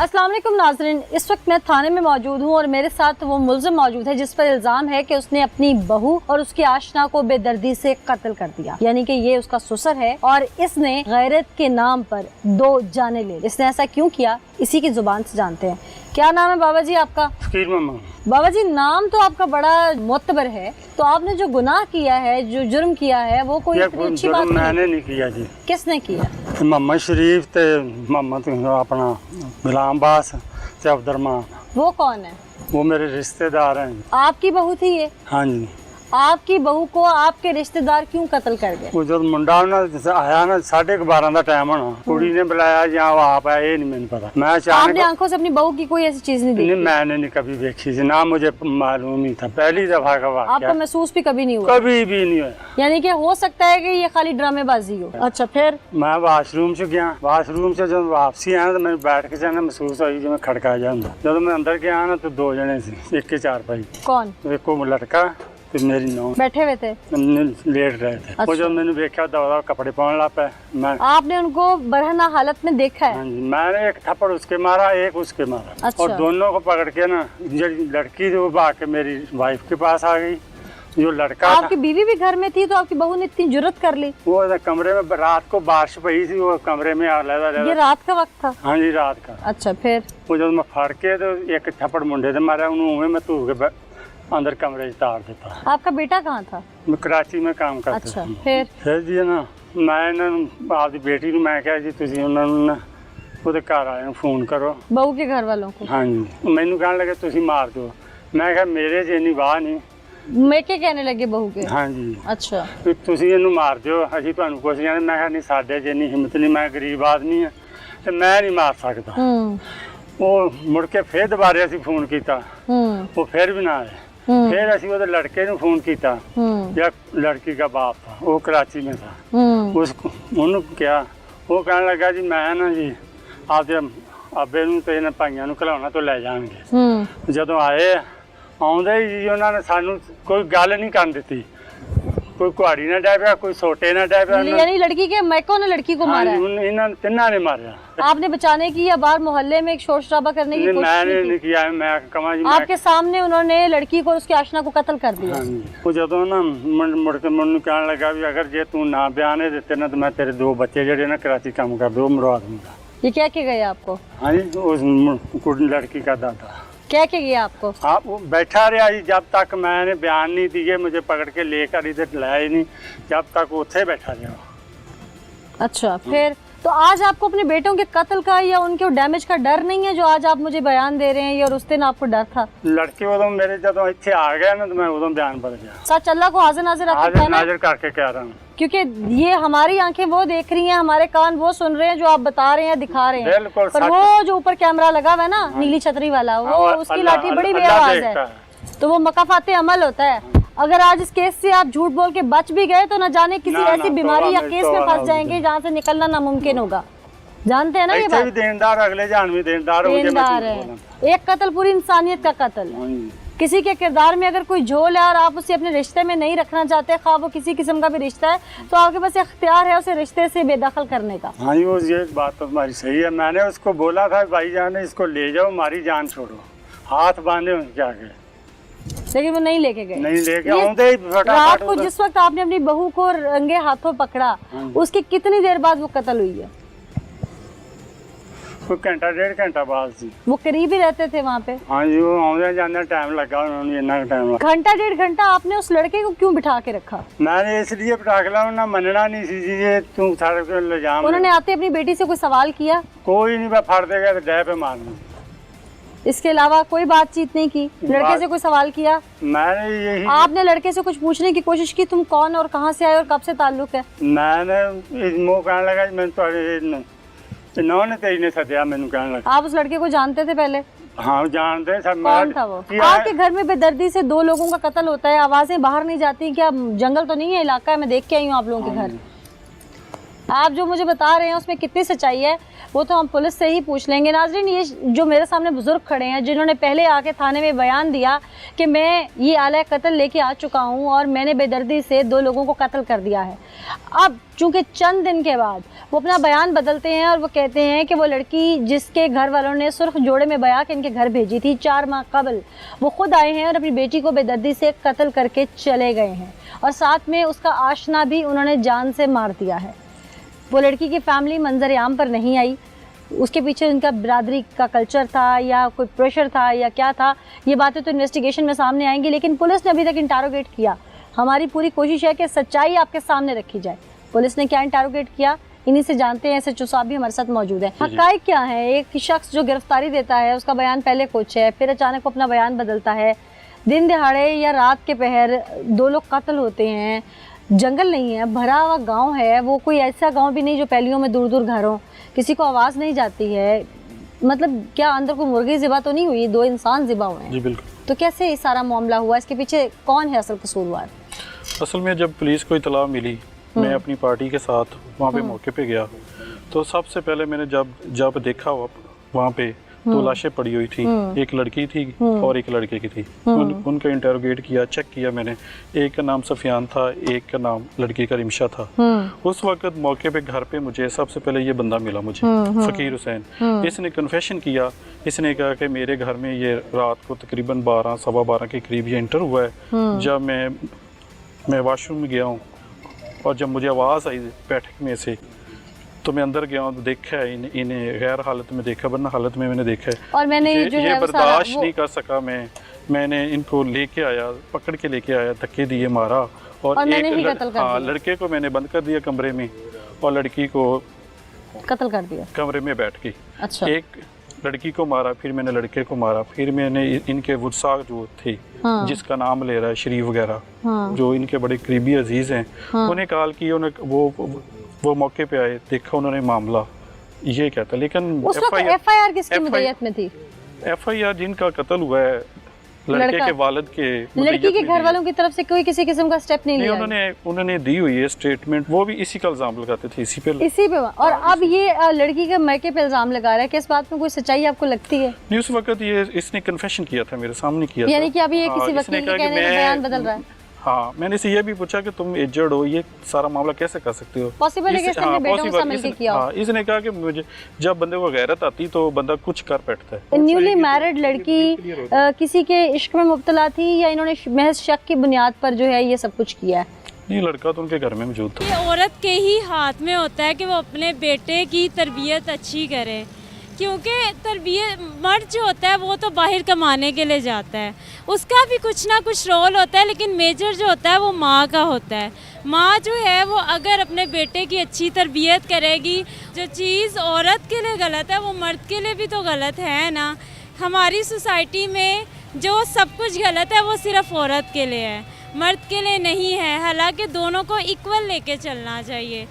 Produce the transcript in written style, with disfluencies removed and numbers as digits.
अस्सलाम वालेकुम नाज़रीन, इस वक्त मैं थाने में मौजूद हूँ और मेरे साथ वो मुल्ज़िम मौजूद है जिस पर इल्ज़ाम है कि उसने अपनी बहू और उसकी आशना को बेदर्दी से कत्ल कर दिया। यानी कि ये उसका ससुर है और इसने गैरत के नाम पर 2 जाने ले। इसने ऐसा क्यों किया, इसी की जुबान से जानते हैं। क्या नाम है बाबा जी आपका? बाबा जी, नाम तो आपका बड़ा मोतबर है, तो आपने जो गुनाह किया है, जो जुर्म किया है, वो कोई इतनी अच्छी बात मैंने नहीं किया जी। किसने किया? मोहम्मद शरीफ ते मोहम्मद अपना गुलाम बास ते अब्दुर्रहमान। वो कौन है? वो मेरे रिश्तेदार हैं। आपकी बहू थी ये? हाँ जी। आपकी बहू को आपके रिश्तेदार क्यों कत्ल कर गए? वो जब मुंडा आया ना 12:30 का टाइम होना, कुड़ी ने बुलाया या वो आप आया, ये नहीं मैंने पता। मैं आपने आंखों से अपनी बहू की कोई ऐसी चीज नहीं देखी? नहीं, मैंने नहीं कभी देखी थी, ना मुझे मालूम ही था। पहली दफा का वाक़या। आपको महसूस भी कभी नहीं हुआ? कभी भी नहीं हुआ। यानी कि हो सकता है कि ये खाली ड्रामेबाजी हो। अच्छा, फिर? मैं वाशरूम से गया, वाशरूम से जब वापसी आया तो मैंने बैठ के जाना महसूस हुई जो मैं खड़का जाऊंगा। जब मैं अंदर गया ना तो 2 जने थे, एक के 4 भाई। कौन? एक को लड़का तो मेरी नौ बैठे हुए थे, लेट रहे थे। अच्छा। वो जब मैंने देखा दवा कपड़े पहन ला पे मैं। आपने उनको बरहना हालत में देखा है? हाँ जी, मैंने एक थप्पड़ उसके मारा, एक उसके मारा। अच्छा। और दोनों को पकड़ के ना लड़की जो आके मेरी वाइफ के पास आ गई। जो लड़का आपकी बीवी भी घर में थी तो आपकी बहू ने इतनी जुर्रत कर ली? वो कमरे में रात को बारिश पड़ी थी, वो कमरे में ये रात का वक्त था? हाँ जी, रात का। अच्छा, फिर? वो जब मैं फड़ के तो एक थप्पड़ मुंडे से मारा, उन्होंने मैं तू के अंदर कमरे तार देता। आपका बेटा कहाँ था? मैं कराची में काम करता। अच्छा, फिर जी ना मैं आपकी बेटी को मैं क्या जी तुम उन्होंने ਉਹਦੇ घर आए फोन करो बहू के घर वालों को। हाँ जी, मैनू कहने लगे तुम मार दो। मैं क्या मेरे च इन्नी वाह नहीं। मेके कहने लगे बहू के? हाँ जी। अच्छा, तुम इनू मार दो, अभी तुहानू कुछ नहीं। मैं क्या नहीं, साडे च इन्नी हिम्मत नहीं, मैं गरीब आदमी हाँ ते मैं नहीं मार सकता। वो मुड़ के फिर दोबारा असीं फोन किया, वो फिर भी ना आए। फिर असीं वो लड़के नू फोन किया, या लड़की का बाप था, वो कराची में था। उसको उन्होंने क्या, वो कहने लगा जी मैं ना जी आपके आबे नू ते इन्हां भाइयां नू घलाउणा तो लै जाणगे। जदों आए आउंदे ही जी उन्होंने सानू कोई गल नहीं करन दित्ती, कोई कुहाड़ी ना डै पिया, कोई सोटे ना डै पिया। यानी लड़की के मैकों ने लड़की को मारा है? इन्हां तिन्हां ने मारा। आपने बचाने की या बाहर मोहल्ले में एक शोर शराबा करने की कोशिश मैंने नहीं किया। मैं कमा जी आपके सामने उन्होंने लड़की को और उसकी आशना को कत्ल कर दिया? वो जदों ना मुड़ के मैनू कहने लगा भी अगर जे तू ना बयान दिते ना तो मैं तेरे 2 बच्चे जेडे ना कराची काम कर दो मरवा दूंगा। ये क्या के गए आपको? हाँ जी, उस लड़की का दादा क्या के गया आपको? आप वो बैठा रहा जी जब तक मैंने बयान नहीं दिए, मुझे पकड़ के लेकर इधर लाया ही नहीं, जब तक उत्थे बैठा रहा। अच्छा, फिर? तो आज आपको अपने बेटों के कत्ल का या उनके डैमेज का डर नहीं है जो आज आप मुझे बयान दे रहे हैं, या उस दिन आपको डर था? लड़के उदों मेरे जदों इत्थे आ गया ना तो मैं उदों बयान बदल गया। सच अल्लाह को हाजिर नाजिर नाजिर करके कह रहा हूँ, क्योंकि ये हमारी आंखें वो देख रही हैं, हमारे कान वो सुन रहे हैं जो आप बता रहे हैं, दिखा रहे हैं। बिल्कुल। पर वो जो ऊपर कैमरा लगा हुआ है ना, नीली छतरी वाला, वो उसकी लाठी बड़ी बेआवाज है, तो वो मकाफाते अमल होता है। अगर आज इस केस से आप झूठ बोल के बच भी गए तो न जाने किसी ऐसी बीमारी या केस में फंस जाएंगे जहाँ से निकलना नामुमकिन होगा। जानते हैं ना ये बात? देनदार अगले जान में देनदार है। एक कत्ल पूरी इंसानियत का कत्ल। किसी के किरदार में अगर कोई झोल है और आप उसे अपने रिश्ते में नहीं रखना चाहते, खा वो किसी किस्म का भी रिश्ता है, तो आपके पास इख्तियार है उसे रिश्ते से बेदखल करने का। हाँ, ये बात तो तुम्हारी सही है। मैंने उसको बोला था भाई जान इसको ले जाओ, हमारी जान छोड़ो, हाथ बांधे उनके आगे, लेकिन वो नहीं लेके गए। नहीं लेके आउंदे ही रात को जिस वक्त आपने अपनी बहू को रंगे हाथों पकड़ा, उसकी कितनी देर बाद वो कत्ल हुई है? कोई घंटा 1.5 घंटा बाद सी। वो करीब ही रहते थे वहाँ पे? हाँ जी, वो आउंदे जाने टाइम लगा उन्होंने, इतना टाइम लगा। घंटा 1.5 घंटा आपने उस लड़के को क्यों बिठा के रखा? मैंने इसलिए बिठा के लाया, मनना नहीं सी जी ये तू सारे को ले जा। उन्होंने आते अपनी बेटी से कोई सवाल किया? कोई नहीं, मैं फड़ देगा तो डे पे मारना। इसके अलावा कोई बातचीत नहीं की? लड़के से कोई सवाल किया? मैंने यही, आपने लड़के से कुछ पूछने की कोशिश की, तुम कौन और कहाँ से आए और कब से ताल्लुक है? मैंने इस मुँह कहने लगा मैं तो इन्होंने तेरी ने सत्या मैंने कहने लगा। आप उस लड़के को जानते थे पहले? हाँ जानते सब। कौन था वो? आपके घर में बेदर्दी से 2 लोगों का कत्ल होता है, आवाजें बाहर नहीं जाती क्या? जंगल तो नहीं है, इलाका है, मैं देख के आई हूँ आप लोगों के घर। आप जो मुझे बता रहे हैं उसमें कितनी सच्चाई है वो तो हम पुलिस से ही पूछ लेंगे। नाज़रीन, ये जो मेरे सामने बुजुर्ग खड़े हैं जिन्होंने पहले आके थाने में बयान दिया कि मैं ये आला कत्ल लेके आ चुका हूँ और मैंने बेदर्दी से 2 लोगों को कत्ल कर दिया है। अब चूँकि चंद दिन के बाद वो अपना बयान बदलते हैं और वो कहते हैं कि वो लड़की जिसके घर वालों ने सुर्ख जोड़े में बया के इनके घर भेजी थी 4 माह कबल, वो खुद आए हैं और अपनी बेटी को बेदर्दी से कत्ल करके चले गए हैं और साथ में उसका आशना भी उन्होंने जान से मार दिया है। वो लड़की की फैमिली मंजर आम पर नहीं आई, उसके पीछे उनका बिरादरी का कल्चर था या कोई प्रेशर था या क्या था, ये बातें तो इन्वेस्टिगेशन में सामने आएंगी, लेकिन पुलिस ने अभी तक इंटरोगेट किया। हमारी पूरी कोशिश है कि सच्चाई आपके सामने रखी जाए। पुलिस ने क्या इंटरोगेट किया, इन्हीं से जानते हैं। एसएचओ साहब भी हमारे साथ मौजूद है। हकायक क्या है? एक शख्स जो गिरफ्तारी देता है उसका बयान पहले कुछ है, फिर अचानक वो अपना बयान बदलता है, दिन दिहाड़े या रात के पहर 2 लोग कत्ल होते हैं, जंगल नहीं है, भरा हुआ गांव है, वो कोई ऐसा गांव भी नहीं जो पहलियों में दूर दूर घर हो, किसी को आवाज़ नहीं जाती है। मतलब क्या अंदर कोई मुर्गी ज़िबा तो नहीं हुई, 2 इंसान ज़िबा हुए हैं? जी बिल्कुल। तो कैसे ये सारा मामला हुआ, इसके पीछे कौन है असल कसूरवार? असल में जब पुलिस को इतला मिली, मैं अपनी पार्टी के साथ वहाँ पे मौके पे गया, तो सबसे पहले मैंने जब देखा वहाँ पे 2 लाशें पड़ी हुई थी, एक लड़की थी और एक लड़के की थी। उनका इंटरोगेट किया, चेक किया मैंने। एक का नाम सफियान था, एक का नाम लड़की का रिमशा था। उस वक्त मौके पे घर पे मुझे सबसे पहले ये बंदा मिला मुझे, फकीर हुसैन। इसने कन्फेशन किया, इसने कहा कि मेरे घर में ये रात को तकरीबन 12 सवा 12 के करीब ये इंटर हुआ है। जब मैं वॉशरूम में गया हूँ और जब मुझे आवाज़ आई बैठक में से, तो मैं अंदर गया हूँ तो देखा है इन्हें गैर हालत में देखा, वरना हालत में मैंने देखा है। और मैंने ये बर्दाश्त नहीं कर सका मैंने इनको लेके आया, पकड़ के लेके आया, धक्के दिए, मारा और एक लड़के को मैंने बंद कर दिया कमरे में और लड़की को कत्ल कर दिया कमरे में बैठ के। अच्छा। एक लड़की को मारा, फिर मैंने लड़के को मारा, फिर मैंने इनके वुरसा जो थे, जिसका नाम ले रहा है शरीफ वगैरह, जो इनके बड़े करीबी अजीज हैं, उन्हें कॉल की, वो मौके पे आए, देखा उन्होंने मामला ये कहता। लेकिन एफआईआर किसकी मुद्दत में थी? एफआईआर जिनका कत्ल हुआ है लड़के के वालिद के, लड़की के घर वालों की तरफ से कोई किसी किस्म का स्टेप नहीं लिया? उन्होंने दी हुई है स्टेटमेंट, वो भी इसी का इल्जाम लगाते थे, इसी पे। और अब ये लड़की के मैके पे इल्जाम लगा रहा है, किस बात में कोई सच्चाई आपको लगती है? नहीं, उस वक्त ये इसने कन्फेशन किया था, मेरे सामने किया था। यानी कि अभी ये किसी वकील के कहने पे बयान बदल रहा है? हाँ, मैंने इसे ये भी पूछा कि तुम एजेड हो, ये सारा मामला कैसे कर सकते हो? पॉसिबल है कि इसने अपने बेटों के साथ मिलकर किया हो? इसने कहा कि मुझे जब बंदे को गैरत आती तो बंदा कुछ कर बैठता है। न्यूली मैरिड लड़की किसी के इश्क में मुब्तला थी या इन्होंने महज शक की बुनियाद पर जो है ये सब कुछ किया है? नहीं, लड़का तो उनके घर में मौजूद था। ये औरत के ही हाथ में होता है कि वो अपने बेटे की तरबियत अच्छी करे, क्योंकि तरबियत मर्द जो होता है वो तो बाहर कमाने के लिए जाता है, उसका भी कुछ ना कुछ रोल होता है, लेकिन मेजर जो होता है वो माँ का होता है। माँ जो है वो अगर अपने बेटे की अच्छी तरबियत करेगी, जो चीज़ औरत के लिए गलत है वो मर्द के लिए भी तो गलत है ना। हमारी सोसाइटी में जो सब कुछ गलत है वो सिर्फ औरत के लिए है, मर्द के लिए नहीं है। हालांकि दोनों को इक्वल लेके चलना चाहिए।